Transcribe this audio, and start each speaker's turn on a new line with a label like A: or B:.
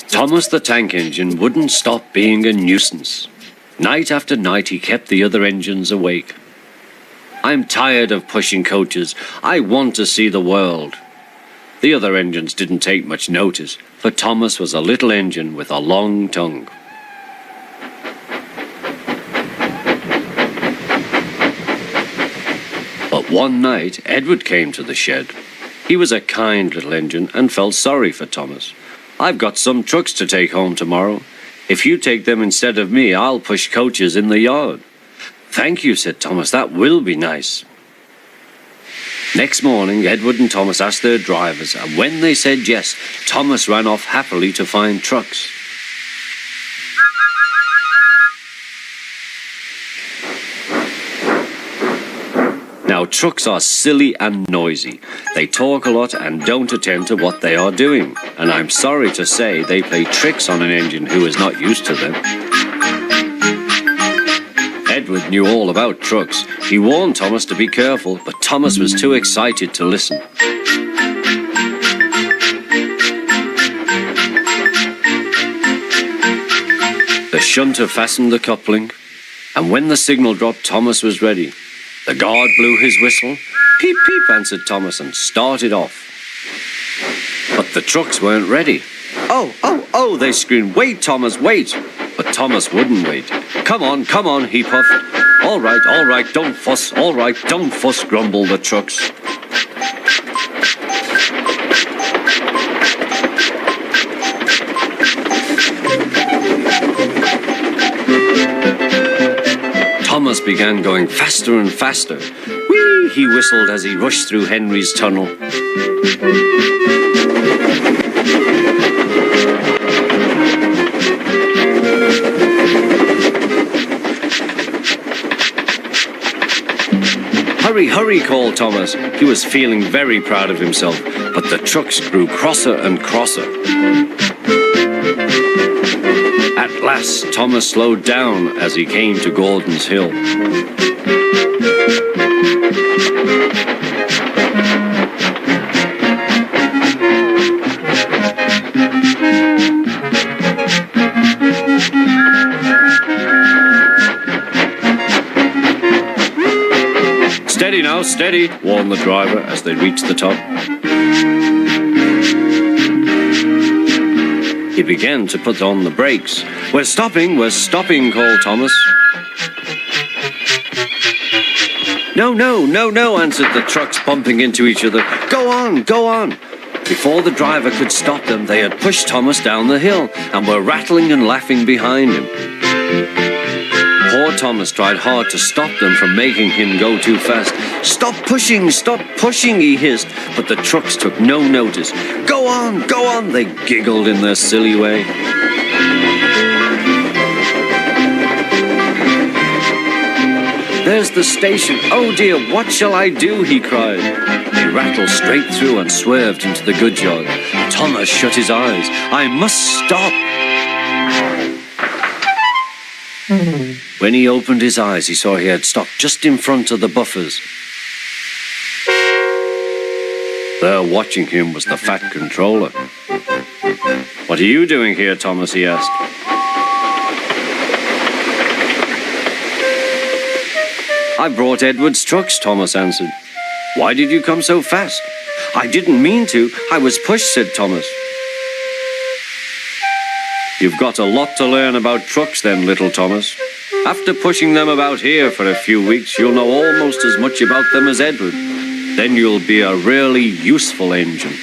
A: Thomas the Tank Engine wouldn't stop being a nuisance. Night after night he kept the other engines awake. "I'm tired of pushing coaches. I want to see the world." The other engines didn't take much notice, for Thomas was a little engine with a long tongue. But one night, Edward came to the shed. He was a kind little engine and felt sorry for Thomas. "I've got some trucks to take home tomorrow. If you take them instead of me, I'll push coaches in the yard." "Thank you," said Thomas. "That will be nice." Next morning, Edward and Thomas asked their drivers, and when they said yes, Thomas ran off happily to find trucks. Now, trucks are silly and noisy. They talk a lot and don't attend to what they are doing. And I'm sorry to say they play tricks on an engine who is not used to them. Edward knew all about trucks. He warned Thomas to be careful, but Thomas was too excited to listen. The shunter fastened the coupling, and when the signal dropped, Thomas was ready. The guard blew his whistle. "Peep, peep," answered Thomas, and started off. But the trucks weren't ready. Oh, they screamed. "Wait, Thomas, wait." But Thomas wouldn't wait. Come on, he puffed. All right, don't fuss. All right, don't fuss," grumbled the trucks. Thomas began going faster and faster. "Whee!" he whistled as he rushed through Henry's tunnel. "Hurry, hurry," called Thomas. He was feeling very proud of himself, but the trucks grew crosser and crosser. At last, Thomas slowed down as he came to Gordon's Hill. "Steady now, steady," warned the driver as they reached the top. He began to put on the brakes. We're stopping, called Thomas. No, answered the trucks, bumping into each other. Go on. Before the driver could stop them, they had pushed Thomas down the hill and were rattling and laughing behind him. Poor Thomas tried hard to stop them from making him go too fast. Stop pushing, he hissed, but the trucks took no notice. Go on, they giggled in their silly way. There's the station. Oh dear, what shall I do, he cried. They rattled straight through and swerved into the goods yard. Thomas shut his eyes. I must stop. When he opened his eyes, he saw he had stopped just in front of the buffers. There watching him was the fat controller. What are you doing here, Thomas, he asked. I brought Edward's trucks, Thomas answered. Why did you come so fast? I didn't mean to. I was pushed, said Thomas. You've got a lot to learn about trucks then, little Thomas. After pushing them about here for a few weeks, you'll know almost as much about them as Edward. Then you'll be a really useful engine.